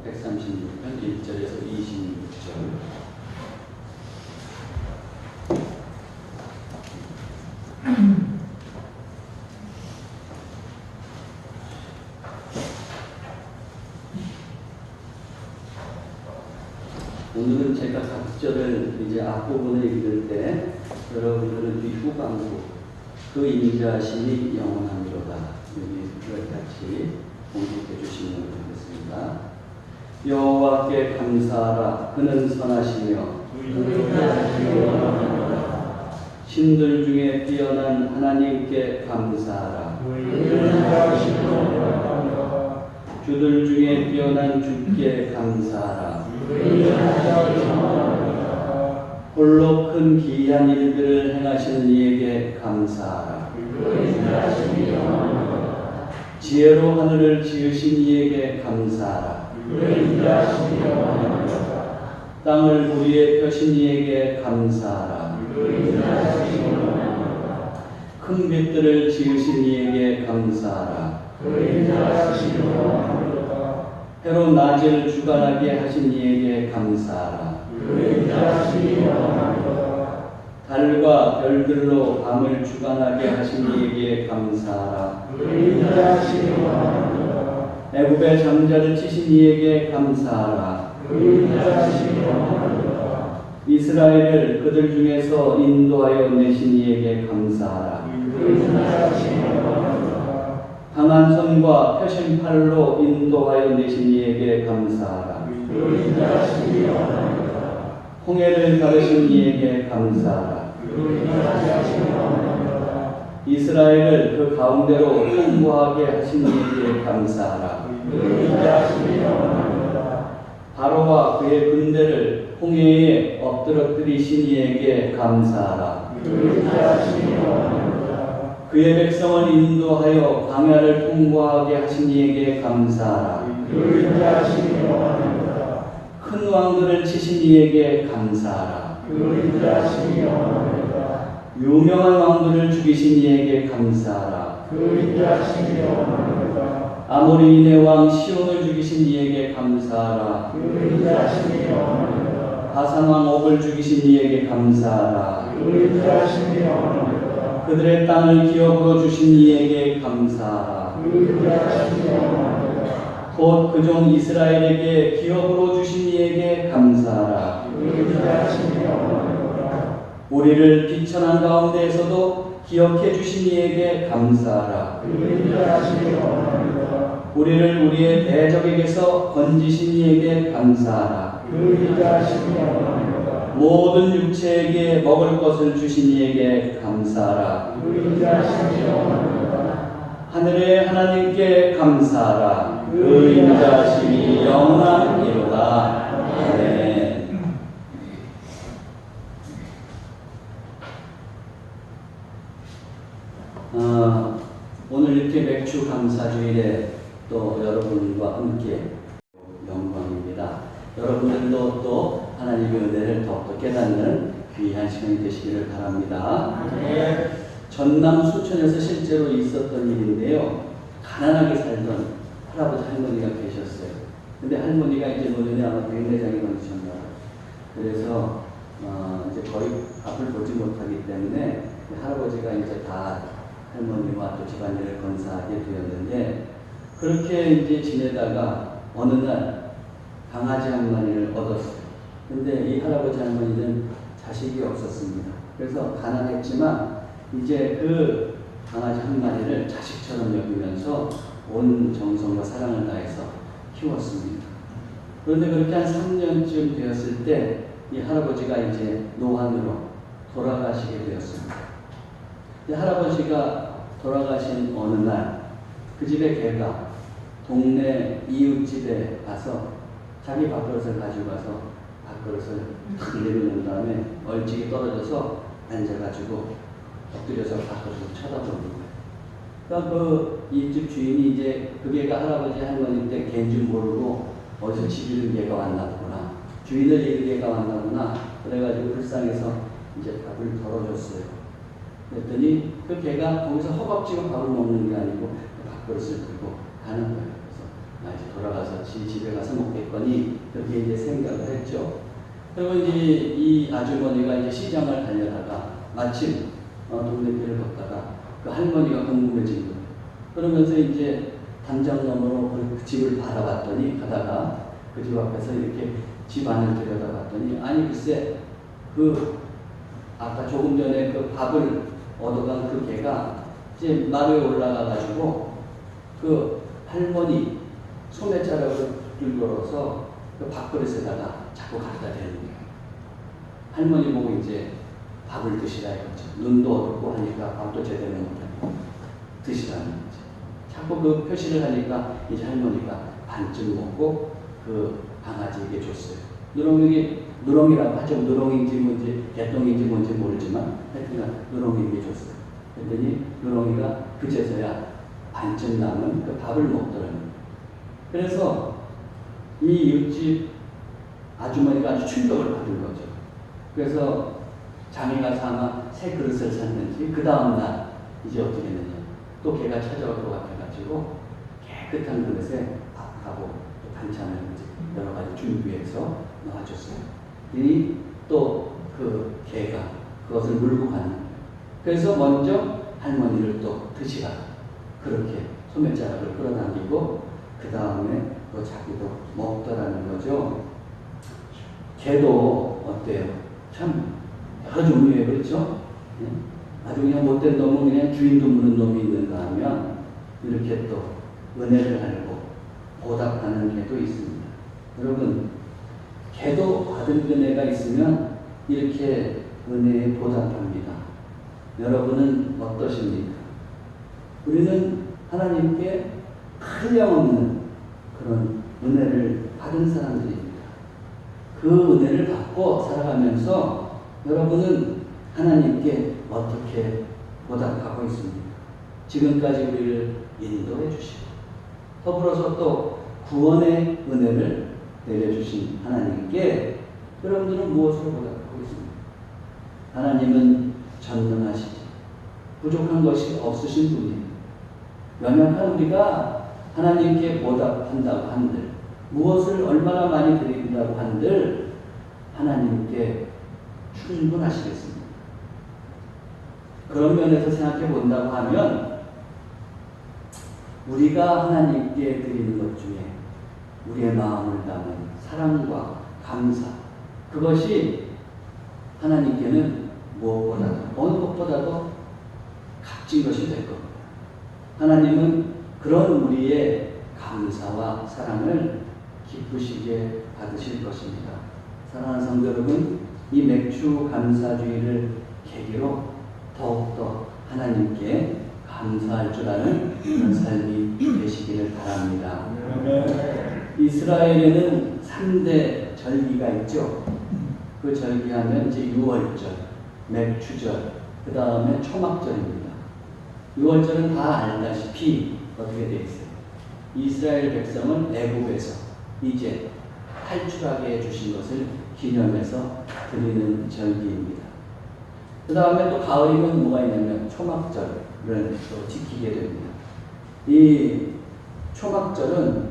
136편 1절에서 26절. 오늘은 제가 각절을 이제 앞부분을 읽을 때 여러분들은 뒷후반부 그 인자심이 영원함이로다. 여기 같이 공독해 주시면 되겠습니다. 여호와께 감사하라. 그는 선하시며 신들 중에 뛰어난 하나님께 감사하라. 주들 중에 뛰어난 주께 감사하라. 홀로 큰 기이한 일들을 행하시는 이에게 감사하라. 지혜로 하늘을 지으신 이에게 감사하라. 땅을 우리의 펴신 이에게 감사하라. 큰 빛들을 지으신 이에게 감사하라. 해로 낮을 주관하게 하신 이에게 감사하라. 달과 별들로 밤을 주관하게 하신 이에게 감사하라. 애굽의 장자를 치신 이에게 감사하라. 이스라엘을 그들 중에서 인도하여 내신 이에게 감사하라. 강한 손과 펴신 팔로 인도하여 내신 이에게 감사하라. 홍해를 가르신 이에게 감사하라. 이스라엘을 그 가운데로 통과하게 하신 이에게 감사하라. 바로와 그의 군대를 홍해에 엎드러뜨리신 이에게 감사하라. 그의 백성을 인도하여 광야를 통과하게 하신 이에게 감사하라. 큰 왕들을 치신 이에게 감사하라. 유명한 왕들을 죽이신 이에게 감사하라. 아모리인의 왕 시온을 죽이신 이에게 감사하라. 바산 왕 옥을 죽이신 이에게 감사하라. 그들의 땅을 기업으로 주신 이에게 감사하라. 곧 그종 이스라엘에게 기업으로 주신 이에게 감사하라. 우리를 비천한 가운데에서도 기억해 주신 이에게 감사하라. 우리를 우리의 대적에게서 건지신 이에게 감사하라. 모든 육체에게 먹을 것을 주신 이에게 감사하라. 하늘의 하나님께 감사하라. 그 인자심이 영원하니로다. 아멘. 오늘 이렇게 맥주 감사주일에 또 여러분과 함께 영광입니다. 여러분들도 또 하나님의 은혜를 더욱더 깨닫는 귀한 시간이 되시기를 바랍니다. 전남 순천에서 실제로 있었던 일인데요. 가난하게 살던 할아버지 할머니가 계셨어요. 근데 할머니가 이제 노년에 아마 백내장이 걸리셨나. 그래서 이제 거의 앞을 보지 못하기 때문에 할아버지가 이제 다 할머니와 또 집안일을 건사하게 되었는데, 그렇게 이제 지내다가 어느 날 강아지 한 마리를 얻었어요. 근데 이 할아버지 할머니는 자식이 없었습니다. 그래서 가난했지만 이제 그 강아지 한 마리를 자식처럼 여기면서 온 정성과 사랑을 다해서 키웠습니다. 그런데 그렇게 한 3년쯤 되었을 때 이 할아버지가 이제 노안으로 돌아가시게 되었습니다. 이 할아버지가 돌아가신 어느 날 그 집의 개가 동네 이웃집에 가서 자기 밥그릇을 가지고 가서 밥그릇을 탁 내려놓은 다음에 얼찍이 떨어져서 앉아가지고 엎드려서 밥그릇을 쳐다보는 거예요. 그러니까 그 이웃집 주인이 이제 그 개가 할아버지 할머니 때 개인 줄 모르고 어디서 집 잃은 개가 왔나 보구나, 주인을 잃은 개가 왔나 보나, 그래가지고 불쌍해서 이제 밥을 덜어줬어요. 그랬더니 그 개가 거기서 허겁지겁 밥을 먹는 게 아니고 밥그릇을 들고 가는 거예요. 그래서 이제 돌아가서 집에 가서 먹겠거니 그렇게 이제 생각을 했죠. 그리고 이제 이 아주머니가 이제 시장을 다녀다가 마침 동네길을 걷다가 그 할머니가 궁금해진 거예요. 그러면서 이제 담장 너머로 그 집을 바라봤더니 가다가 그 집 앞에서 이렇게 집 안을 들여다봤더니 아니 글쎄 그 아까 조금 전에 그 밥을 얻어간 그 개가 이제 마루에 올라가가지고 그 할머니 소매자락을 들고서 그 밥그릇에다가 자꾸 갖다 대는 거예요. 할머니 보고 이제 밥을 드시라 이거죠. 눈도 어둡고 하니까 밥도 제대로 못하고 드시라는 거죠. 자꾸 그 표시를 하니까 이제 할머니가 반쯤 먹고 그 강아지에게 줬어요. 누렁이라고 하죠. 누렁이인지 뭔지 개똥인지 뭔지 모르지만 하여튼 누렁이에게 줬어요. 그랬더니 누렁이가 그제서야 반쯤 남은 그 밥을 먹더라고요. 그래서 이 이웃집 아주머니가 아주 충격을 받은 거죠. 그래서 자기가 아마 새 그릇을 샀는지 그 다음날 이제 어떻게 했느냐 또 걔가 찾아올 것 같아가지고 깨끗한 그릇에 밥하고 또 반찬을 여러 가지 준비해서 놔줬어요. 또 그 개가 그것을 물고 가는 거예요. 그래서 먼저 할머니를 또 드시라 그렇게 소매자락을 끌어당기고 그 다음에 또 자기도 먹더라는 거죠. 개도 어때요? 참 여러 종류의 그렇죠? 아주 그냥 못된 놈은 그냥 주인도 무는 놈이 있는가 하면 이렇게 또 은혜를 알고 보답하는 개도 있습니다. 여러분 개도 받은 은혜가 있으면 이렇게 은혜에 보답합니다. 여러분은 어떠십니까? 우리는 하나님께 한량없는 그런 은혜를 받은 사람들입니다. 그 은혜를 받고 살아가면서 여러분은 하나님께 어떻게 보답하고 있습니까? 지금까지 우리를 인도해 주시고 더불어서 또 구원의 은혜를 내려주신 하나님께 여러분들은 무엇으로 보답하고 있습니까? 하나님은 전능하시지 부족한 것이 없으신 분이에요. 연약한 우리가 하나님께 보답한다고 한들 무엇을 얼마나 많이 드린다고 한들 하나님께 충분하시겠습니다. 그런 면에서 생각해 본다고 하면 우리가 하나님께 드리는 것 중에 우리의 마음을 담은 사랑과 감사 그것이 하나님께는 무엇보다도 어느 것보다도 값진 것이 될 겁니다. 하나님은 그런 우리의 감사와 사랑을 기쁘시게 받으실 것입니다. 사랑하는 성도 여러분, 이 맥주 감사주의를 계기로 더욱더 하나님께 감사할 줄 아는 그런 삶이 되시기를 바랍니다. 이스라엘에는 3대 절기가 있죠. 그 절기하면 이제 6월절, 맥주절, 그 다음에 초막절입니다. 6월절은 다 알다시피 어떻게 되어 있어요? 이스라엘 백성은 애굽에서 이제 탈출하게 해주신 것을 기념해서 드리는 절기입니다. 그 다음에 또 가을이면 뭐가 있냐면 초막절을 또 지키게 됩니다. 이 초막절은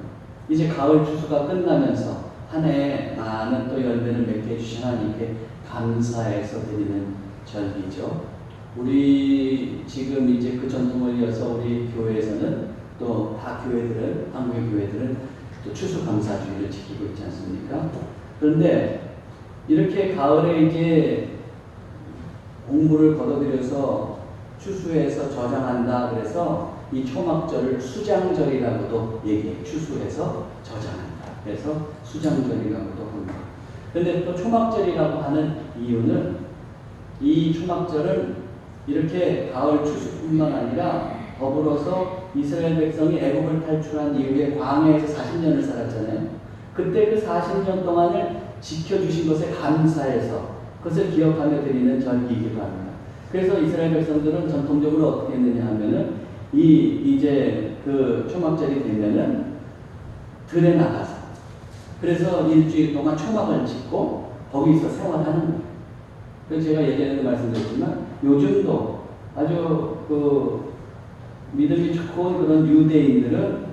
이제 가을 추수가 끝나면서 한 해에 많은 또 열매를 맺게 해주신 하나님께 감사해서 드리는 절기죠. 우리 지금 이제 그 전통을 이어서 우리 교회에서는 또 다 교회들은, 한국의 교회들은 또 추수감사주의를 지키고 있지 않습니까? 그런데 이렇게 가을에 이제 공물을 걷어들여서 추수해서 저장한다 그래서 이 초막절을 수장절이라고도 얘기해요. 추수해서 저장한다. 그래서 수장절이라고도 합니다. 그런데 또 초막절이라고 하는 이유는 이 초막절은 이렇게 가을 추수뿐만 아니라 더불어서 이스라엘 백성이 애굽을 탈출한 이후에 광야에서 40년을 살았잖아요. 그때 그 40년 동안을 지켜주신 것에 감사해서 그것을 기억하며 드리는 절기이기도 합니다. 그래서 이스라엘 백성들은 전통적으로 어떻게 했느냐 하면은 이제 그 초막절이 되면은 들에 나가서 그래서 일주일 동안 초막을 짓고 거기서 생활하는 거예요. 그래서 제가 예전에도 말씀드렸지만 요즘도 아주 그 믿음이 좋고 그런 유대인들은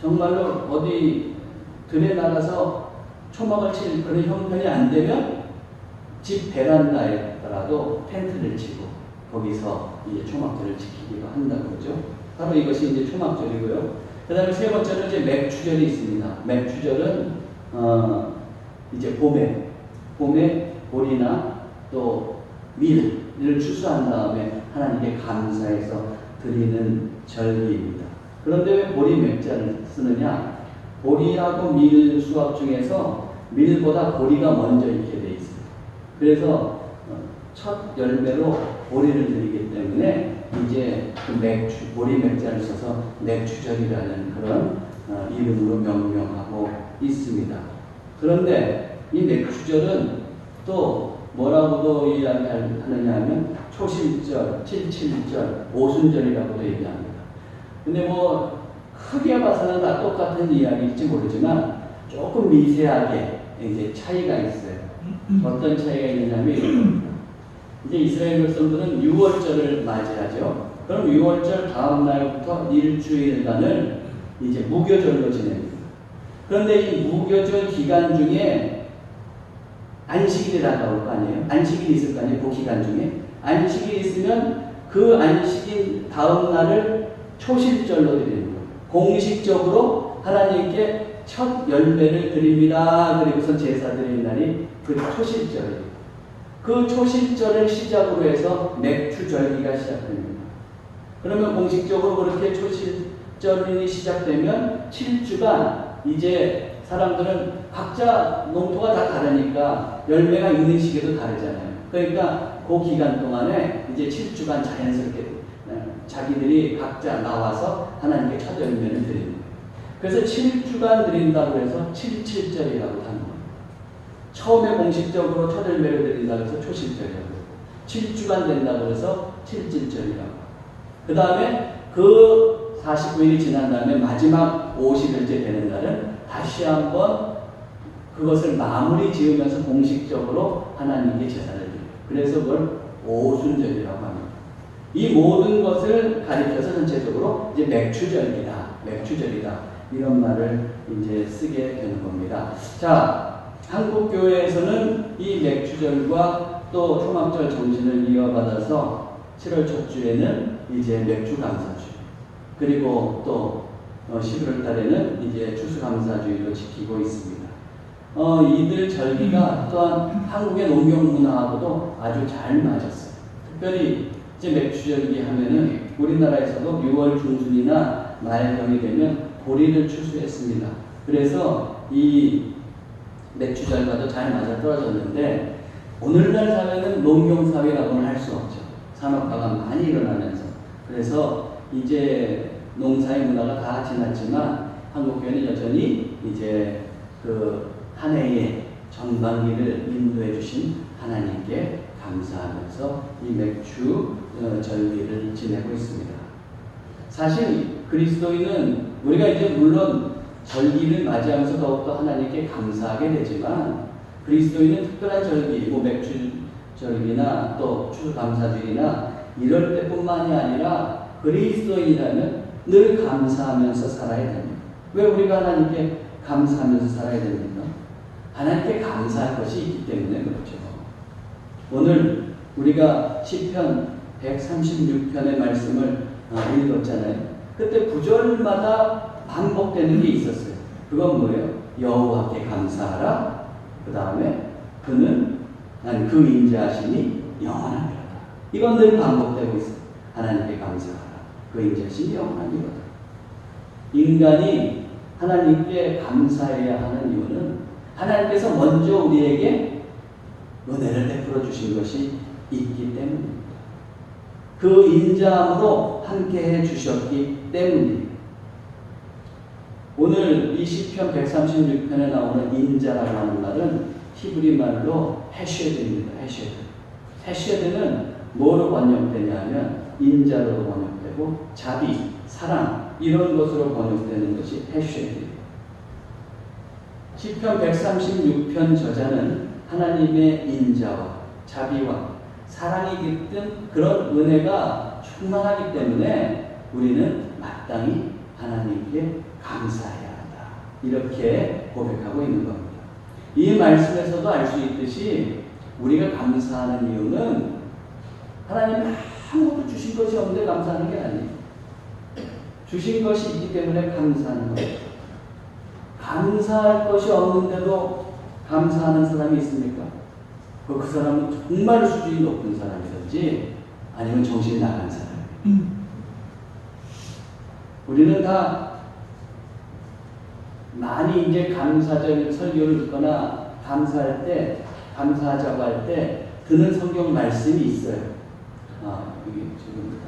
정말로 어디 들에 나가서 초막을 칠 그런 형편이 안 되면 집 베란다에라도 텐트를 치고 거기서 이제 초막절을 지키기도 한다고 그러죠. 바로 이것이 이제 초막절이고요. 그 다음에 세 번째는 이제 맥추절이 있습니다. 맥추절은 이제 봄에 보리나 또 밀을 추수한 다음에 하나님께 감사해서 드리는 절기입니다. 그런데 왜 보리 맥자를 쓰느냐? 보리하고 밀 수확 중에서 밀보다 보리가 먼저 익게 돼 있어요. 그래서 첫 열매로 보리를 드리기 때문에 이제 그 보리 맥자를 써서 맥추절이라는 그런 이름으로 명명하고 있습니다. 그런데 이 맥추절은 또 뭐라고도 이야기하느냐 하면 초실절, 칠칠절, 오순절이라고도 얘기합니다. 근데 뭐 크게 봐서는 다 똑같은 이야기일지 모르지만 조금 미세하게 이제 차이가 있어요. 어떤 차이가 있느냐면 이런 겁니다. 이제 이스라엘 백성들은 6월절을 맞이하죠. 그럼 6월절 다음 날부터 일주일간을 이제 무교절로 지냅니다. 그런데 이 무교절 기간 중에 안식일이 다가올 거 아니에요? 안식일이 있을 거 아니에요? 그 기간 중에 안식일이 있으면 그 안식일 다음 날을 초실절로 드리는 거예요. 공식적으로 하나님께 첫 열매를 드립니다. 그리고서 제사 드리는 날이 그 초실절이에요. 그 초실절을 시작으로 해서 맥추절기가 시작됩니다. 그러면 공식적으로 그렇게 초실절이 시작되면 7주간 이제 사람들은 각자 농토가 다 다르니까 열매가 있는 시기도 다르잖아요. 그러니까 그 기간 동안에 이제 7주간 자연스럽게 자기들이 각자 나와서 하나님께 첫 열매를 드리는 거예요. 그래서 7주간 드린다고 해서 7.7절이라고 하는 거예요. 처음에 공식적으로 첫 열매를 드린다고 해서 초실절이라고 하고 7주간 된다고 해서 7.7절이라고. 그 다음에 그 49일이 지난 다음에 마지막 50일째 되는 날은 다시 한번 그것을 마무리 지으면서 공식적으로 하나님께 제사를 드려요. 그래서 그걸 오순절이라고 합니다. 이 모든 것을 가리켜서 전체적으로 이제 맥추절이다 이런 말을 이제 쓰게 되는 겁니다. 자, 한국 교회에서는 이 맥추절과 또 초막절 정신을 이어받아서 7월 첫 주에는 이제 맥추감사주, 그리고 또 11월 달에는 이제 추수감사주의로 지키고 있습니다. 이들 절기가 또한 한국의 농경 문화하고도 아주 잘 맞았어요. 특별히 이제 맥추절기 하면은 우리나라에서도 6월 중순이나 말경이 되면 보리를 추수했습니다. 그래서 이 맥추절과도 잘 맞아 떨어졌는데 오늘날 사회는 농경사회라고는 할 수 없죠. 산업화가 많이 일어나면서. 그래서 이제 농사의 문화가 다 지났지만 한국교회는 여전히 이제 그 한 해의 전반기를 인도해 주신 하나님께 감사하면서 이 맥추 절기를 지내고 있습니다. 사실 그리스도인은 우리가 이제 물론 절기를 맞이하면서 더욱더 하나님께 감사하게 되지만 그리스도인은 특별한 절기, 뭐 맥추절기나 또 추수감사절이나 이럴 때뿐만이 아니라 그리스도인이라면 늘 감사하면서 살아야 됩니다. 왜 우리가 하나님께 감사하면서 살아야 됩니까? 하나님께 감사할 것이 있기 때문에 그렇죠. 오늘 우리가 시편 136편의 말씀을 읽었잖아요. 그때 구절마다 반복되는 게 있었어요. 그건 뭐예요? 여호와께 감사하라. 그 다음에 그는 그 인자하심이 영원하리로다. 이건 늘 반복되고 있어요. 하나님께 감사하라. 그 인자하심이 영원하리로다. 인간이 하나님께 감사해야 하는 이유는 하나님께서 먼저 우리에게 은혜를 베풀어 주신 것이 있기 때문입니다. 그 인자함으로 함께해 주셨기 때문입니다. 오늘 이 시편 136편에 나오는 인자라고 하는 말은 히브리 말로 헤쉐드입니다. 헤쉐드는 뭐로 번역되냐면 인자로 번역되고 자비, 사랑 이런 것으로 번역되는 것이 헤쉐드입니다. 시편 136편 저자는 하나님의 인자와 자비와 사랑이 깃든 그런 은혜가 충만하기 때문에 우리는 마땅히 하나님께 감사해요. 이렇게 고백하고 있는 겁니다. 이 말씀에서도 알 수 있듯이 우리가 감사하는 이유는 하나님이 아무것도 주신 것이 없는데 감사하는 게 아니에요. 주신 것이 있기 때문에 감사하는 거예요. 감사할 것이 없는데도 감사하는 사람이 있습니까? 그 사람은 정말 수준이 높은 사람이든지 아니면 정신이 나간 사람이에요. 우리는 다 많이 이제 감사절 설교를 듣거나 감사할 때, 감사하자고 할 때 드는 성경 말씀이 있어요. 여기 지금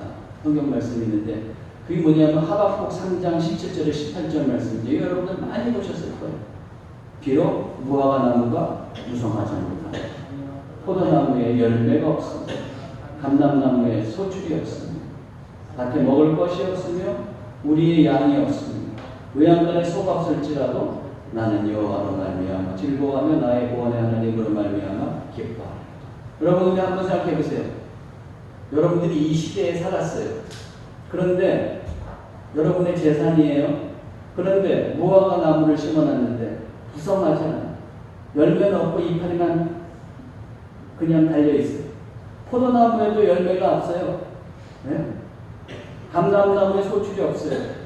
성경 말씀이 있는데 그게 뭐냐면 하박국 3장 17절에 18절 말씀인데 여러분들 많이 보셨을 거예요. 비록 무화과 나무가 무성하지 않다. 포도나무에 열매가 없으며 감람나무에 소출이 없으며 밭에 먹을 것이 없으며 우리의 양이 없으며 외양간에 소가 없을지라도 나는 여호와로 말미암아 즐거워하며 나의 구원의 하나님으로 말미암아 기뻐하리라. 여러분들 한번 생각해 보세요. 여러분들이 이 시대에 살았어요. 그런데 여러분의 재산이에요. 그런데 무화과 나무를 심어놨는데 부성하지 않아요. 열매는 없고 이파리만 그냥 달려있어요. 포도나무에도 열매가 없어요. 네? 감람나무에 소출이 없어요.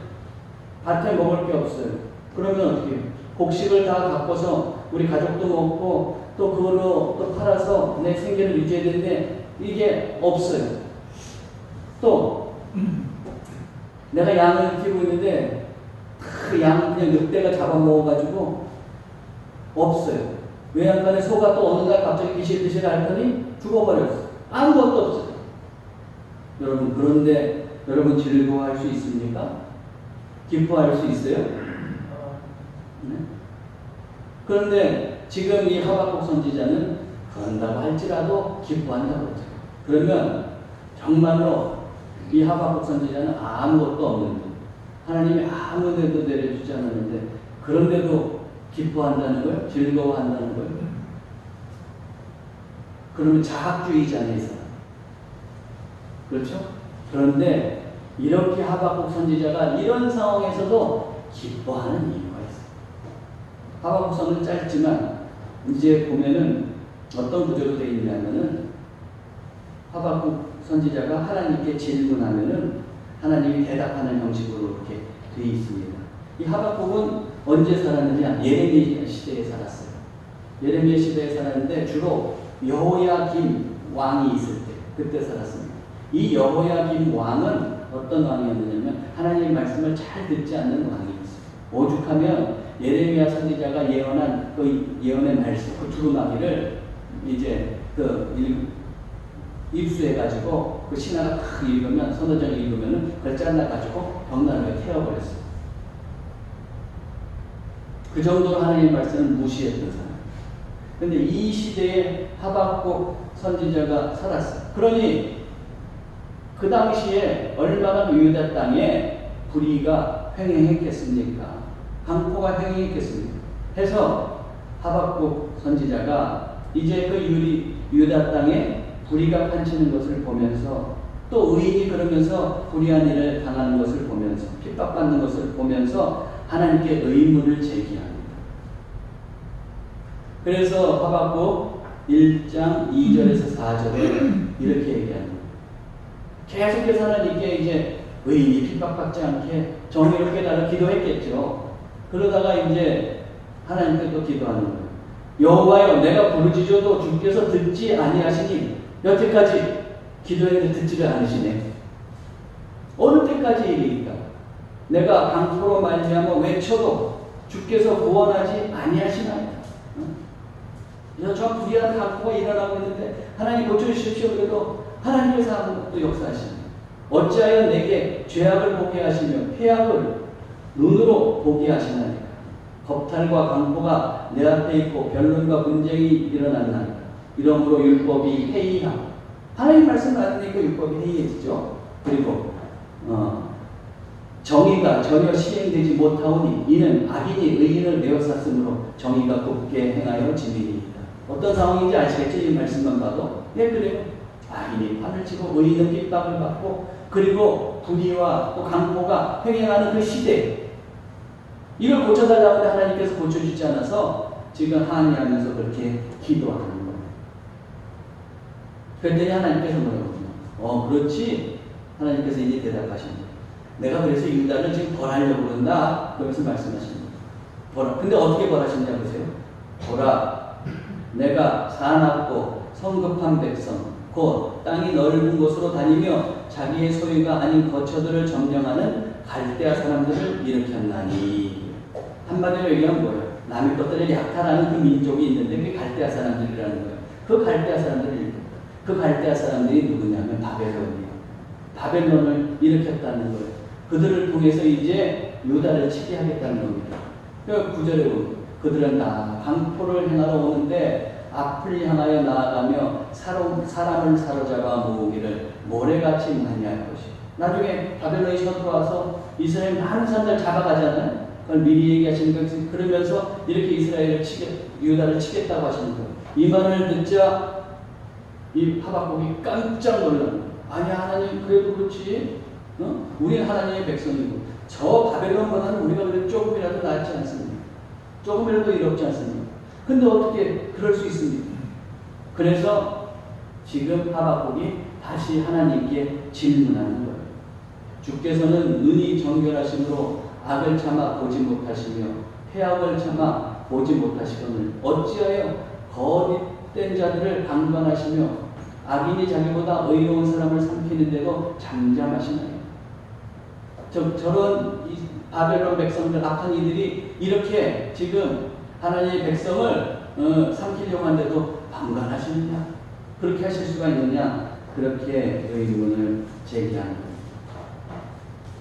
밭에 먹을 게 없어요. 그러면 어떻게 해요? 곡식을 다 갖고서 우리 가족도 먹고 또 그걸로 또 팔아서 내 생계를 유지해야 되는데 이게 없어요. 또 내가 양을 키우고 있는데 그 양을 그냥 늑대가 잡아먹어가지고 없어요. 외양간에 소가 또 어느 날 갑자기 비실비실 앓더니 죽어버렸어요. 아무것도 없어요. 여러분 그런데 여러분 즐거워할 수 있습니까? 기뻐할 수 있어요? 네? 그런데 지금 이 하박국 선지자는 그런다고 할지라도 기뻐한다고 했죠. 그러면 정말로 이 하박국 선지자는 아무것도 없는데 하나님이 아무 데도 내려주지 않았는데 그런데도 기뻐한다는 거예요? 즐거워한다는 거예요? 그러면 자학주의자네 이 사람. 그렇죠? 그런데 이렇게 하박국 선지자가 이런 상황에서도 기뻐하는 이유가 있어요. 하박국서는 짧지만 이제 보면은 어떤 구조로 되어 있냐면은 하박국 선지자가 하나님께 질문하면은 하나님이 대답하는 형식으로 이렇게 되어 있습니다. 이 하박국은 언제 살았느냐? 예레미야 시대에 살았어요. 예레미야 시대에 살았는데 주로 여호야김 왕이 있을 때 그때 살았습니다. 이 여호야김 왕은 어떤 왕이었느냐면 하나님의 말씀을 잘 듣지 않는 왕이었어요. 오죽하면 예레미야 선지자가 예언한 그 예언의 말씀, 그 두루마기를 이제 입수해가지고 그 신하가 딱 읽으면 선어장을 읽으면은 그걸 잘라가지고 벽난로에 태워버렸어요. 그 정도로 하나님의 말씀을 무시했던 사람. 근데 이 시대에 하박국 선지자가 살았어요. 그러니 그 당시에 얼마나 유다 땅에 불의가 횡행했겠습니까? 강포가 횡행했겠습니까? 해서 하박국 선지자가 이제 그 유다 땅에 불의가 판치는 것을 보면서 또 의인이 그러면서 불의한 일을 당하는 것을 보면서 핍박받는 것을 보면서 하나님께 의문을 제기합니다. 그래서 하박국 1장 2절에서 4절에 이렇게 얘기합니다. 계속해서 하나님께 이제 의인이 핍박받지 않게 정의롭게 나를 기도했겠죠. 그러다가 이제 하나님께 또 기도하는 거예요. 여호와여 내가 부르짖어도 주께서 듣지 아니하시니 여태까지 기도했는데 듣지를 않으시네. 어느 때까지 일일까? 내가 강포로 말미암아 외쳐도 주께서 구원하지 아니하시나이다. 저 불의한 강포가 일어나고 있는데 하나님 고쳐주십시오. 그래도 하나님께서 아무것도 역사하시니 어찌하여 내게 죄악을 보게 하시며 폐악을 눈으로 보게 하시나이까. 겁탈과 강포가 내 앞에 있고 변론과 분쟁이 일어났나이다. 이러므로 율법이 해이하고 하나님 말씀 안 듣니까 율법이 해이해지죠. 그리고 정의가 전혀 시행되지 못하오니 이는 악인이 의인을 에워쌌으므로 정의가 곱게 행하여 지민이다. 어떤 상황인지 아시겠죠? 이 말씀만 봐도. 네, 그래요. 악인이 판을 치고 의인은 핍박을 받고 그리고 불의와 또 강포가 횡행하는 그 시대, 이걸 고쳐달라고 하는데 하나님께서 고쳐주지 않아서 지금 항의하면서 그렇게 기도하는 거예요. 그랬더니 하나님께서 뭐라고 그렇지. 하나님께서 이제 대답하십니다. 내가 그래서 유다를 지금 벌하려고 그런다. 그러면서 말씀하십니다. 보라. 근데 어떻게 벌하셨냐 보세요. 보라, 내가 사납고 성급한 백성, 곧 땅이 넓은 곳으로 다니며 자기의 소유가 아닌 거처들을 점령하는 갈대아 사람들을 일으켰나니. 한마디로 얘기하면 뭐예요? 남의 것들을 약탈하는 그 민족이 있는데 그게 갈대아 사람들이라는 거예요. 그 갈대아 사람들을 일으켰다. 그 갈대아 사람들이 누구냐면 바벨론이에요. 바벨론을 일으켰다는 거예요. 그들을 통해서 이제 유다를 치게 하겠다는 겁니다. 그 구절에 보면 그들은 다 강포를 행하러 오는데 앞을 향하여 나아가며 사람을 사로잡아 모으기를 모래같이 많이 할 것이. 나중에 바벨론이 쳐들어와서 이스라엘 많은 사람들 잡아가잖아요. 그걸 미리 얘기하시는 거예요. 그러면서 이렇게 유다를 치겠다고 하시는 거예요. 이 말을 듣자 이 하박국이 깜짝 놀랍니다. 아니 하나님 그래도 그렇지. 우리는 하나님의 백성이고 저 바벨론보다는 우리가 그래도 조금이라도 낫지 않습니까? 조금이라도 이롭지 않습니까? 근데 어떻게 그럴 수 있습니까? 그래서 지금 하박국이 다시 하나님께 질문하는 거예요. 주께서는 눈이 정결하심으로 악을 참아 보지 못하시며 해악을 참아 보지 못하시거늘 어찌하여 거짓된 자들을 강권하시며 악인이 자기보다 의로운 사람을 삼키는데도 잠잠하시나요? 저런 바벨론 백성들, 악한 이들이 이렇게 지금 하나님의 백성을 삼키려고 하는데도 방관하시느냐? 그렇게 하실 수가 있느냐? 그렇게 의문을 제기하는 겁니다.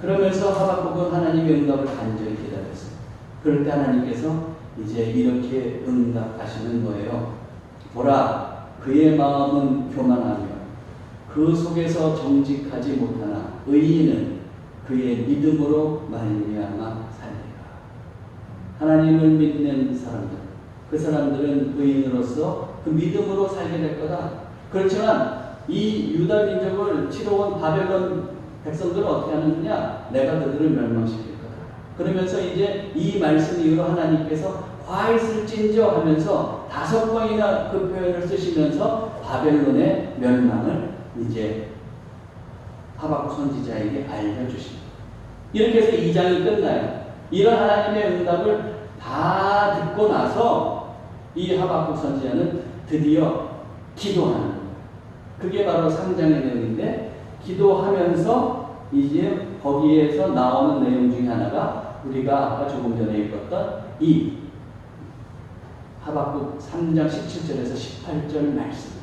그러면서 하박국은 하나님의 응답을 간절히 기다렸어요. 그럴 때 하나님께서 이제 이렇게 응답하시는 거예요. 보라, 그의 마음은 교만하며 그 속에서 정직하지 못하나 의인은 그의 믿음으로 말미암아 살리라. 하나님을 믿는 사람들, 그 사람들은 의인으로서 그 믿음으로 살게 될 거다. 그렇지만 이 유다 민족을 치러 온 바벨론 백성들은 어떻게 하느냐? 내가 그들을 멸망시킬 거다. 그러면서 이제 이 말씀 이후로 하나님께서 화 있을진저 하면서 5번이나 그 표현을 쓰시면서 바벨론의 멸망을 이제 하박국 선지자에게 알려주십니다. 이렇게 해서 2장이 끝나요. 이런 하나님의 응답을 다 듣고 나서 이 하박국 선지자는 드디어 기도하는 거예요. 그게 바로 3장의 내용인데 기도하면서 이제 거기에서 나오는 내용 중에 하나가 우리가 아까 조금 전에 읽었던 이 하박국 3장 17절에서 18절 말씀입니다.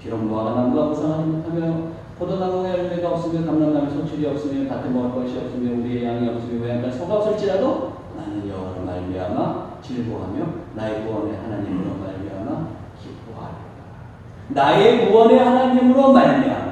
비록 무화과 나무가 무성하지 못하며 포도나무에 열매가 없으며 감람나무에 소출이 없으며 밭에 먹을 것이 없으며 우리의 양이 없으며 외양간 소가 없을지라도 나는 여호와로 말미암아 즐거워하며 나의 구원의 하나님으로 말미암아 기뻐하리라. 나의 구원의 하나님으로 말미암아.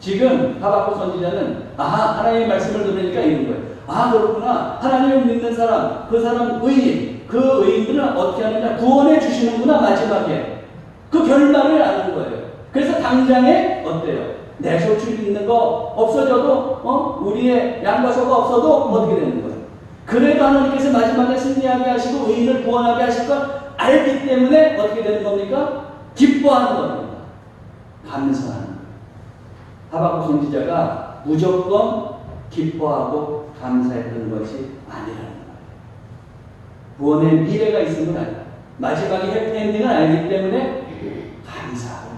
지금 하박국 선지자는 하나님의 말씀을 들으니까 이런 거예요. 그렇구나. 하나님을 믿는 사람, 그 사람 의인, 그 의인들은 어떻게 하느냐? 구원해 주시는구나. 마지막에 그 결말을 아는 거예요. 그래서 당장에 어때요? 내 소출 있는 거 없어져도 우리의 양과 소가 없어도 어떻게 되는 거예요? 그래도 하나님께서 마지막에 승리하게 하시고 의인을 구원하게 하실 걸 알기 때문에 어떻게 되는 겁니까? 기뻐하는 겁니다. 감사하는 거예요. 하박국 선지자가 무조건 기뻐하고 감사했던 것이 아니라는 거예요. 구원의 미래가 있음을 알고 마지막에 해피엔딩을 알기 때문에 감사하고.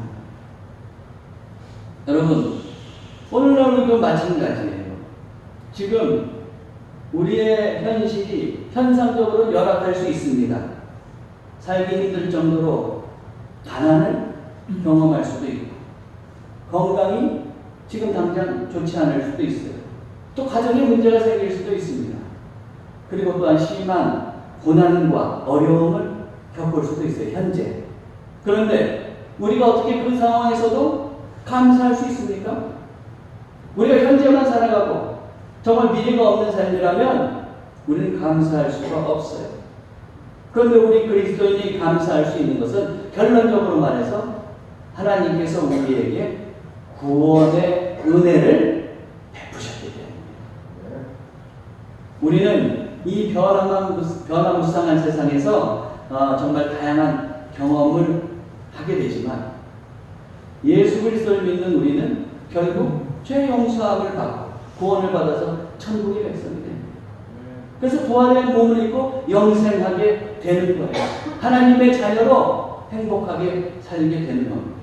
여러분, 오늘날 우리도 마찬가지예요. 지금 우리의 현실이 현상적으로 열악할 수 있습니다. 살기 힘들 정도로 가난을 경험할 수도 있고 건강이 지금 당장 좋지 않을 수도 있어요. 또 가정에 문제가 생길 수도 있습니다. 그리고 또한 심한 고난과 어려움을 겪을 수도 있어요. 현재. 그런데 우리가 어떻게 그 상황에서도 감사할 수 있습니까? 우리가 현재만 살아가고 정말 미래가 없는 삶이라면 우리는 감사할 수가 없어요. 그런데 우리 그리스도인이 감사할 수 있는 것은 결론적으로 말해서 하나님께서 우리에게 구원의 은혜를 베푸셨기 때문입니다. 우리는 이 변화무쌍한 세상에서 정말 다양한 경험을 하게 되지만 예수 그리스도를 믿는 우리는 결국 죄 용서함을 받고 구원을 받아서 천국의 백성이 됩니다. 그래서 부활의 몸을 입고 영생하게 되는 거예요. 하나님의 자녀로 행복하게 살게 되는 겁니다.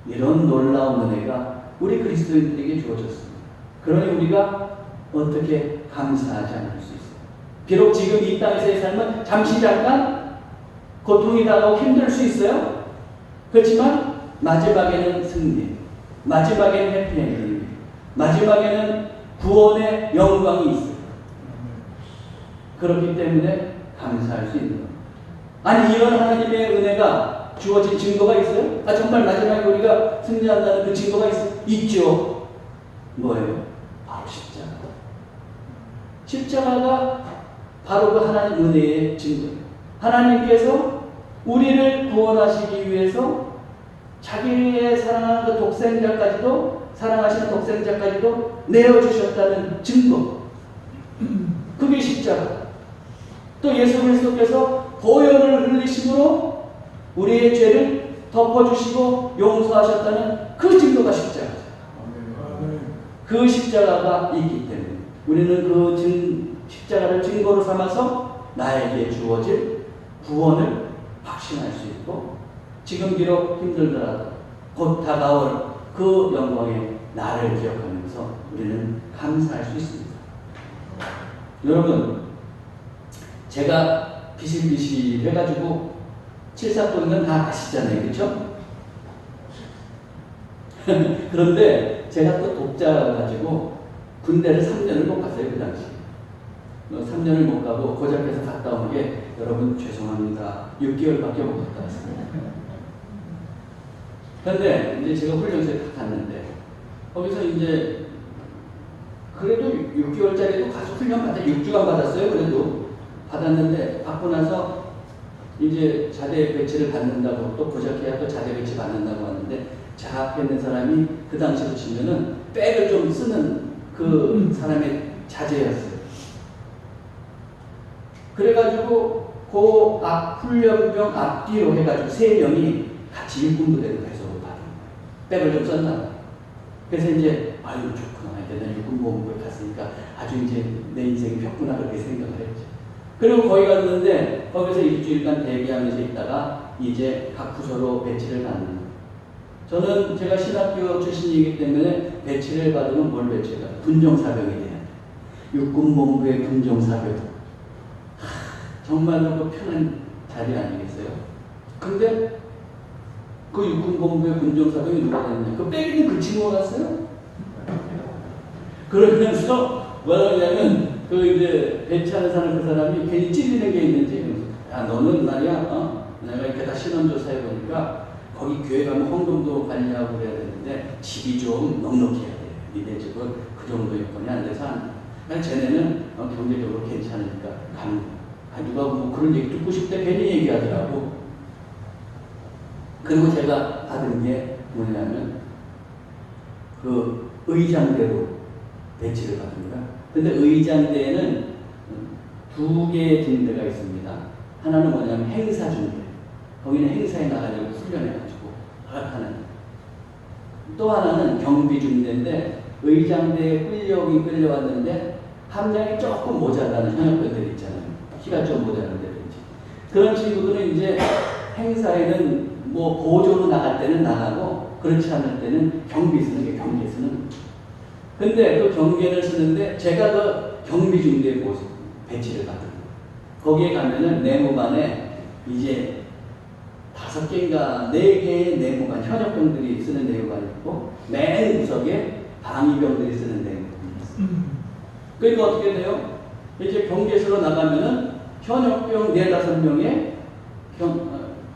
이런 놀라운 은혜가 우리 그리스도인들에게 주어졌습니다. 그러니 우리가 어떻게 감사하지 않을 수 있어요? 비록 지금 이 땅에서의 삶은 잠시 잠깐 고통이 다가오고 힘들 수 있어요. 그렇지만 마지막에는 승리, 마지막에는 해피엔딩, 마지막에는 구원의 영광이 있어요. 그렇기 때문에 감사할 수 있는 겁니다. 아니 이런 하나님의 은혜가 주어진 증거가 있어요? 정말 마지막에 우리가 승리한다는 그 증거가 있죠. 뭐예요? 바로 십자가. 십자가가 바로 그 하나님 은혜의 증거예요. 하나님께서 우리를 구원하시기 위해서 자기의 사랑하는 그 독생자까지도, 사랑하시는 독생자까지도 내어주셨다는 증거. 그게 십자가. 또 예수 그리스도께서 보혈을 흘리심으로 우리의 죄를 덮어주시고 용서하셨다는 그 증거가 십자가죠. 그 십자가가 있기 때문에 우리는 그 십자가를 증거로 삼아서 나에게 주어질 구원을 확신할 수 있고, 지금 비록 힘들더라도 곧 다가올 그 영광의 나를 기억하면서 우리는 감사할 수 있습니다. 여러분, 제가 비실비실 해가지고 칠사도는 다 아시잖아요. 그렇죠? 그런데 제가 또 독자가지고 군대를 3년을 못 갔어요. 그 당시 3년을 못 가고 고작해서 갔다 온 게, 여러분 죄송합니다, 6개월밖에 못 갔다 왔습니다. 그런데 이제 제가 훈련소에 딱 갔는데 거기서 이제 그래도 6개월짜리도 가서 훈련 받아 6주간 받았어요. 그래도 받았는데 받고 나서 이제 자대 배치를 받는다고, 또 고작해야 또 자대 배치 받는다고 하는데, 제 앞에 있는 사람이 그 당시로 치면은 백을 좀 쓰는 그 사람의 자제였어요. 그래가지고 그 훈련병 앞뒤로 해가지고 3명이 같이 일군부대로 배속을 받은 거예요. 백을 좀 썼나. 그래서 이제 아유 좋구나, 내가 육군본부에 갔으니까 아주 이제 내 인생이 폈구나, 그렇게 생각을 했죠. 그리고 거기 갔는데 거기서 일주일간 대기하면서 있다가 이제 각 부서로 배치를 받는 거예요. 저는 제가 신학교 출신이기 때문에 배치를 받으면 뭘 배치를 받아요? 군종사병이 돼야 돼요. 육군본부의 군종사병. 정말로 그 편한 자리 아니겠어요? 근데 그 육군본부의 군종사병이 누가 됐냐? 그 빼기는 그 친구가 갔어요? 그러면서 뭐라 그러냐면, 그 이제 배치하는 사람, 그 사람이 괜히 찔리는 게 있는지, 야 너는 말이야, 내가 이렇게 다 신원조사해 보니까 거기 교회 가면 헌금도 관리하고 그래야 되는데 집이 좀 넉넉해야 돼. 니네 집은 그 정도 여건이 안 돼서 안 돼. 쟤네는 경제적으로 괜찮으니까 가는 거야. 누가 뭐 그런 얘기 듣고 싶대 괜히 얘기하더라고. 그리고 제가 받은 게 뭐냐면 그 의장대로 배치를 받은 거야. 근데 의장대에는 2개의 군대가 있습니다. 하나는 뭐냐면 행사중대. 거기는 행사에 나가려고 훈련해가지고 하는. 또 하나는 경비중대인데, 의장대에 끌려왔는데 함량이 조금 모자라는 현역병들 있잖아요. 키가 좀 모자란 데든지. 그런 친구들은 이제 행사에는 뭐 보조로 나갈 때는 나가고, 그렇지 않을 때는 경비 쓰는 게 경계 쓰는. 근데 그 경계를 쓰는데 제가 그 경비중대에 배치를 받은 거예요. 거기에 가면은 내무반에 이제 5개인가 4개의 내무반, 현역병들이 쓰는 내무반이 있고, 맨 구석에 방위병들이 쓰는 내무반이 있어요. 그러니까 어떻게 돼요? 이제 경계수로 나가면은 현역병 4-5명에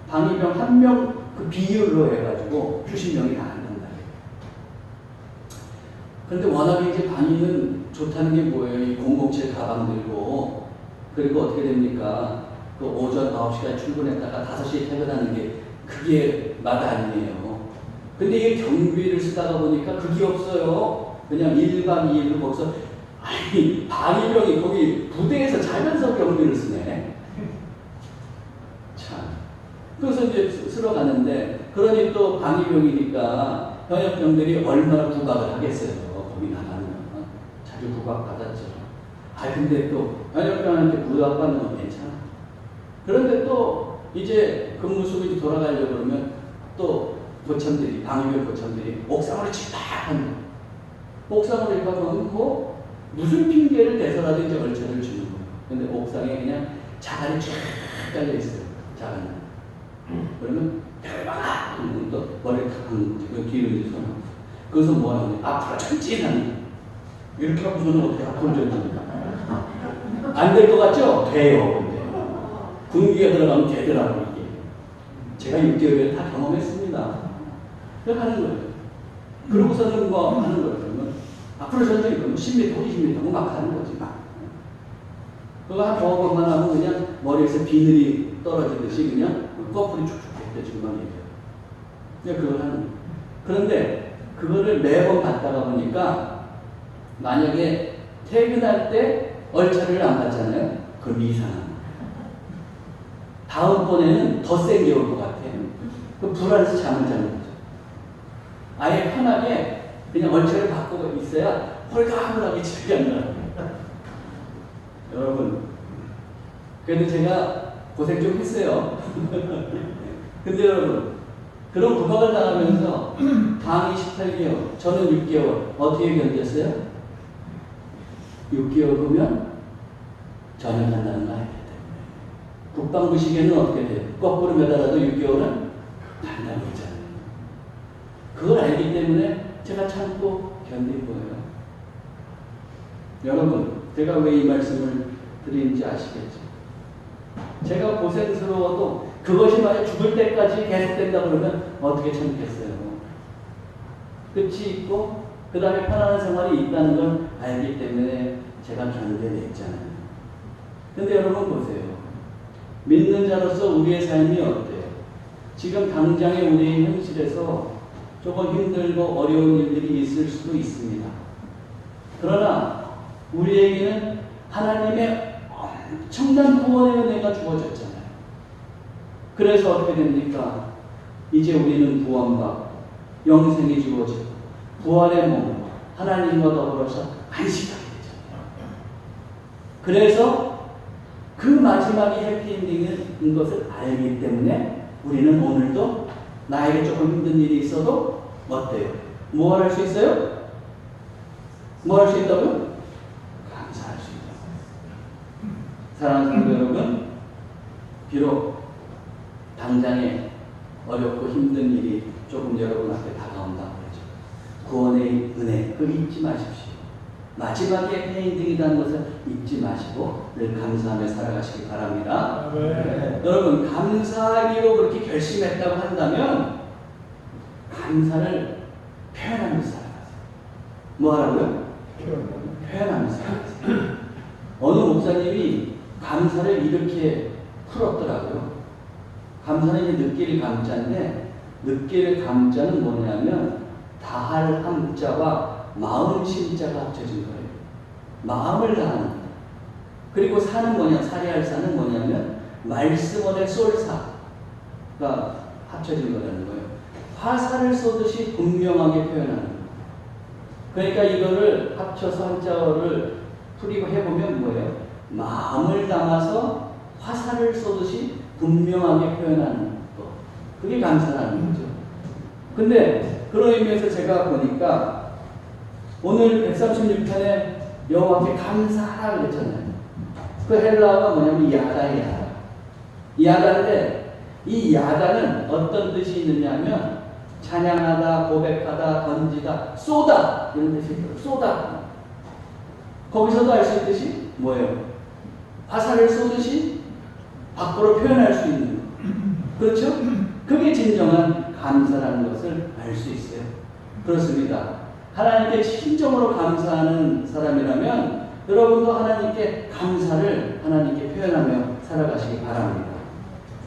방위병 1명 그 비율로 해가지고 수십 명이 다 한단다. 그런데 워낙에 이제 방위는 좋다는 게 뭐예요? 이 007 가방 들고, 그리고 어떻게 됩니까? 그 오전 9시까지 출근했다가 5시에 퇴근하는 게 그게 마다 아니에요. 근데 이게 경비를 쓰다가 보니까 그게 없어요. 그냥 1박 2일로 거기서 아니, 방위병이 거기 부대에서 자면서 경비를 쓰네. 참. 그래서 이제 쓰러 가는데, 그러니 또 방위병이니까 현역병들이 얼마나 구박을 하겠어요. 거기 나가면. 자주 구박받았죠. 근데 또 현역병한테 구박받는 건 괜찮아. 그런데 또 이제 근무 수급이 돌아가려고 그러면 또 고참들이, 방위병 고참들이 옥상으로 집합한다. 옥상으로 입학하면 뭐 무슨 핑계를 대서라도 이제 얼차를 주는 거예요. 근데 옥상에 그냥 자갈이 쫙 깔려 있어요. 자갈. 그러면 대박아! 또 머리를 탁 지금 뒤로 이제 손. 그것은 뭐 하냐? 앞으로 전진하는. 이렇게 하고서는 어떻게 앞으로 전진합니까? 안 될 것 같죠? 돼요. 근데. 군기가 들어가면 되더라고요, 이게. 제가 6개월에 다 경험했습니다. 그렇게 하는 거예요. 그러고서는 뭐 하는 거예요. 그러면 앞으로 전진이 그러면 10m, 20m 막 하는 거지, 막. 그거 한 번만 하면 그냥 머리에서 비늘이 떨어지듯이 그냥 거풀이 축축 해주기만 해요. 그냥 그걸 하는 거예요. 그런데 그거를 매번 받다가 보니까 만약에 퇴근할 때 얼차를 안 받잖아요. 그럼 이상한 거예요. 다음번에는 더 세게 올 것 같아요. 그 불안해서 잠을 자는 거죠. 아예 편하게 그냥 얼차를 바꾸고 있어야 홀가분하게 집에 간다. 여러분, 그래도 제가 고생 좀 했어요. 근데 여러분, 그런 구박을 당하면서 방이 18개월, 저는 6개월 어떻게 견뎠어요? 6개월 후면 전역한다는 거 알겠다. 국방부 시계는 어떻게 돼요? 거꾸로 매달아도 6개월은 간다고 했잖아요. 그걸 알기 때문에 제가 참고 견딘 거예요. 여러분, 제가 왜 이 말씀을 드리는지 아시겠죠? 제가 고생스러워도 그것이 만약 죽을 때까지 계속된다 그러면 어떻게 참겠어요? 끝이 있고 그 다음에 편안한 생활이 있다는 걸 알기 때문에 제가 견뎌냈잖아요. 근데 여러분 보세요. 믿는 자로서 우리의 삶이 어때요? 지금 당장의 우리의 현실에서 조금 힘들고 어려운 일들이 있을 수도 있습니다. 그러나 우리에게는 하나님의 엄청난 구원의 은혜가 주어졌잖아요. 그래서 어떻게 됩니까? 이제 우리는 구원받고 영생이 주어지고 부활의 몸, 하나님과 더불어서 안식하게 되잖아요. 그래서 그 마지막이 해피엔딩인 것을 알기 때문에 우리는 오늘도 나에게 조금 힘든 일이 있어도 어때요? 뭐 할 수 있어요? 뭐 할 수 있다고요? 감사할 수 있다고요. 사랑하는 성도 여러분, 비록 당장에 어렵고 힘든 일이 조금 여러분 앞에 다가온다고 그러죠. 구원의 은혜, 그걸 잊지 마십시오. 마지막에 해피엔딩이라는 것을 잊지 마시고 늘 감사하며 살아가시기 바랍니다. 네. 여러분, 감사하기로 그렇게 결심했다고 한다면 감사를 표현하면서 살아가세요. 뭐 하라고요? 표현하면서 살아가세요. 어느 목사님이 감사를 이렇게 풀었더라고요. 감사는 이제 느낄 감자인데, 느낄 감자는 뭐냐면 다할 함자와 마음 심자가 합쳐진 거예요. 마음을 다하는 거. 그리고 사는 뭐냐, 살해할 사는 뭐냐면 말씀원의 쏠사가 합쳐진 거라는 거예요. 화살을 쏘듯이 분명하게 표현하는 거예요. 그러니까 이거를 합쳐서 한자어를 풀이고 해보면 뭐예요? 마음을 담아서 화살을 쏘듯이 분명하게 표현하는 것. 그게 감사라는 거죠. 근데 그런 의미에서 제가 보니까 오늘 136편에 여호와께 감사하라 그랬잖아요. 그 헬라어가 뭐냐면 야다예요. 야다인데 이 야다는 어떤 뜻이 있느냐면 찬양하다, 고백하다, 던지다, 쏘다 이런 뜻이 있어요. 쏘다. 거기서도 알 수 있듯이 뭐예요? 화살을 쏘듯이 밖으로 표현할 수 있는 거. 그렇죠? 그게 진정한 감사라는 것을 알 수 있어요. 그렇습니다. 하나님께 진정으로 감사하는 사람이라면 여러분도 하나님께 감사를 하나님께 표현하며 살아가시기 바랍니다.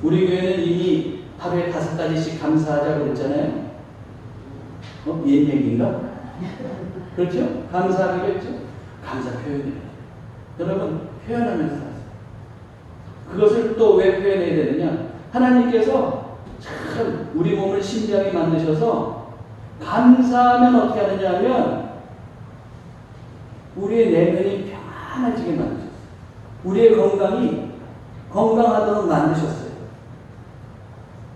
우리 교회는 이미 하루에 5가지씩 감사하자고 그랬잖아요. 옛 얘기인가? 그렇죠? 감사하기로 했죠? 감사 표현해야 돼요. 여러분, 표현하면서 사세요. 그것을 또 왜 표현해야 되느냐? 하나님께서 참 우리 몸을 신비하게 만드셔서 감사하면 어떻게 하느냐 하면 우리의 내면이 평안해지게 만드셨어요. 우리의 건강이 건강하도록 만드셨어요.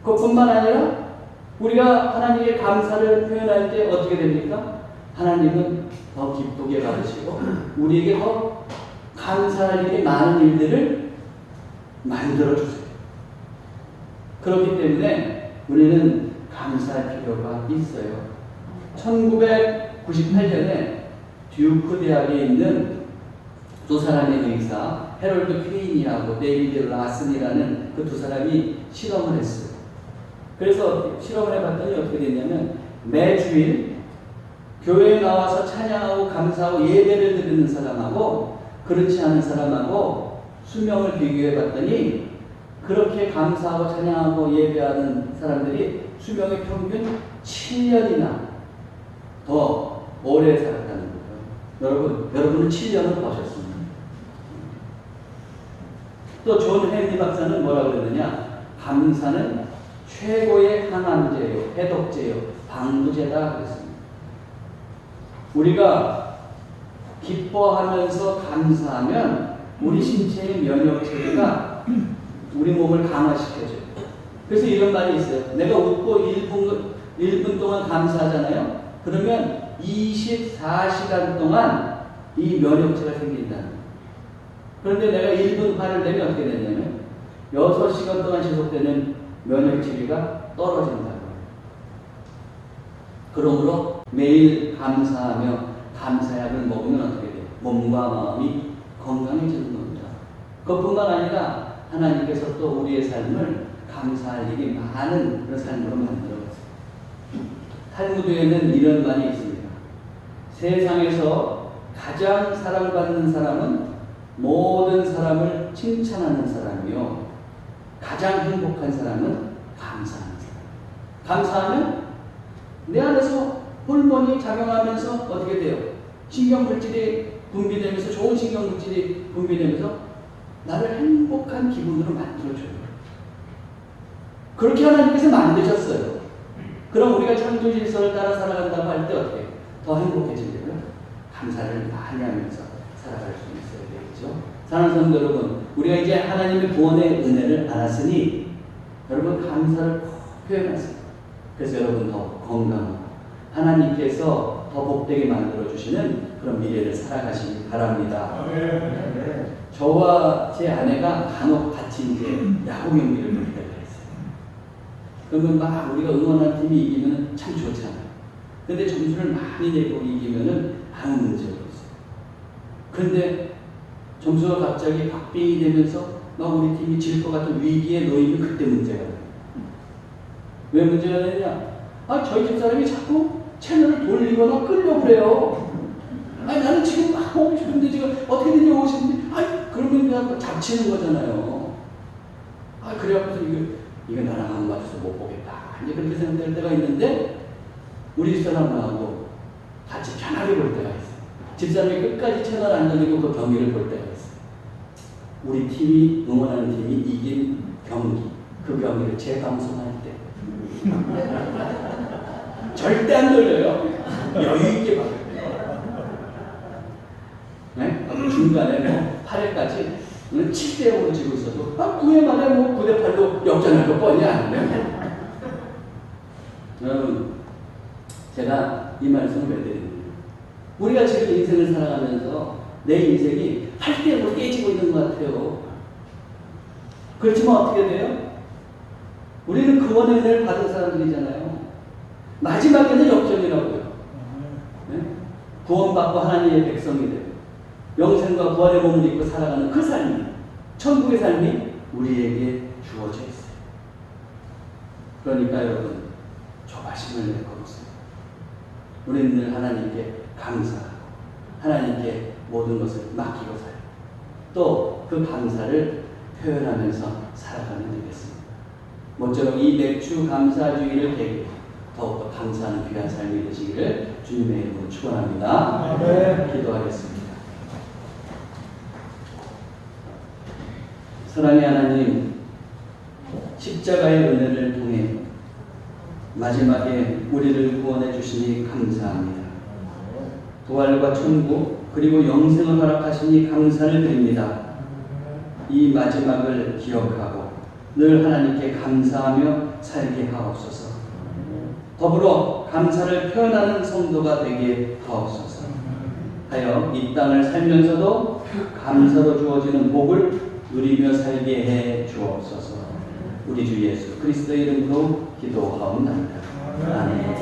그것뿐만 아니라 우리가 하나님께 감사를 표현할 때 어떻게 됩니까? 하나님은 더 기쁘게 받으시고 우리에게 더 감사할 일이 많은 일들을 만들어주세요. 그렇기 때문에 우리는 감사할 필요가 있어요. 1998년에 듀크 대학에 있는 두 사람의 의사, 해롤드 퀸이하고 데이비드 라슨이라는 그 두 사람이 실험을 했어요. 그래서 실험을 해봤더니 어떻게 됐냐면 매주일 교회에 나와서 찬양하고 감사하고 예배를 드리는 사람하고 그렇지 않은 사람하고 수명을 비교해봤더니 그렇게 감사하고 찬양하고 예배하는 사람들이 수명의 평균 7년이나 더 오래 살았다는 거예요. 여러분은 7년을 보셨습니다. 또 존 헨리 박사는 뭐라고 그러느냐? 감사는 최고의 항암제요, 해독제요, 방부제다 그랬습니다. 우리가 기뻐하면서 감사하면 우리 신체의 면역체계가 우리 몸을 강화시켜줘요. 그래서 이런 말이 있어요. 내가 웃고 1분 동안 감사하잖아요. 그러면 24시간 동안 이 면역체가 생긴다는 거예요. 그런데 내가 1분 화를 내면 어떻게 되냐면 6시간 동안 지속되는 면역체계가 떨어진다는 거예요. 그러므로 매일 감사하며 감사약을 먹으면 어떻게 돼요? 몸과 마음이 건강해지는 겁니다. 그것뿐만 아니라 하나님께서 또 우리의 삶을 감사할 일이 많은 그런 삶으로 만들어갔어요. 탈무드에는 이런 말이 있습니다. 세상에서 가장 사랑받는 사람은 모든 사람을 칭찬하는 사람이요. 가장 행복한 사람은 감사하는 사람. 감사하면 내 안에서 호르몬이 작용하면서 어떻게 돼요? 신경물질이 분비되면서 좋은 신경물질이 분비되면서 나를 행복한 기분으로 만들어줘요. 그렇게 하나님께서 만드셨어요. 그럼 우리가 창조 질서를 따라 살아간다고 할 때 어떻게 더 행복해지려면 감사를 많이 하면서 살아갈 수 있어야 되겠죠. 사랑하는 성도 여러분, 우리가 이제 하나님의 구원의 은혜를 알았으니 여러분 감사를 꼭 표현하세요. 그래서 여러분 더 건강하고 하나님께서 더 복되게 만들어주시는 그런 미래를 살아가시기 바랍니다. 저와 제 아내가 간혹 같이 이제 야구 경기를 볼 때가 있어요. 그러면 막 우리가 응원한 팀이 이기면 참 좋잖아요. 근데 점수를 많이 내고 이기면은 아무 문제가 없어요. 근데 점수가 갑자기 박빙이 되면서 막 우리 팀이 질 것 같은 위기에 놓이면 그때 문제가 돼요. 왜 문제가 되냐? 저희 집사람이 자꾸 채널을 돌리거나 끌려고 그래요. 나는 지금 막 보고 싶은데 지금 어떻게든지 오고 싶은데 그러면 그냥 잡치는 거잖아요. 그래갖고서 이거 나랑 안 맞아서 못 보겠다. 이제 그렇게 생각될 때가 있는데 우리 집사람하고 같이 편하게 볼 때가 있어요. 집사람이 끝까지 채널 안 돌리고 그 경기를 볼 때가 있어요. 우리 팀이 응원하는 팀이 이긴 경기, 그 경기를 재방송할 때 절대 안 돌려요. 여유 있게 봐요. 네? 중간에 8회까지 7대 0으로 지고 있어도 9회 만에 9대 8로 역전할 거 뻔히 아닌데. 여러분, 제가 이 말씀을 왜 드립니까? 우리가 지금 인생을 살아가면서 내 인생이 8대 0으로 깨지고 있는 것 같아요. 그렇지만 어떻게 돼요? 우리는 구원의 은혜를 받은 사람들이잖아요. 마지막에는 역전이라고요. 네? 구원받고 하나님의 백성이 되고 영생과 구원의 몸을 입고 살아가는 그 삶이, 천국의 삶이 우리에게 주어져 있어요. 그러니까 여러분, 조바심을 낼 것 없습니다. 우리는 늘 하나님께 감사하고 하나님께 모든 것을 맡기고 살고 또 그 감사를 표현하면서 살아가면 되겠습니다. 모쪼록 이 맥주 감사주의를 계기로 더욱더 감사하는 귀한 삶이 되시기를 주님의 이름으로 축원합니다. 기도하겠습니다. 사랑의 하나님, 십자가의 은혜를 통해 마지막에 우리를 구원해 주시니 감사합니다. 부활과 천국 그리고 영생을 허락하시니 감사를 드립니다. 이 마지막을 기억하고 늘 하나님께 감사하며 살게 하옵소서. 더불어 감사를 표현하는 성도가 되게 하옵소서. 하여 이 땅을 살면서도 감사로 주어지는 복을 누리며 살게 해 주옵소서. 우리 주 예수 그리스도의 이름으로 기도하옵나이다. 아멘.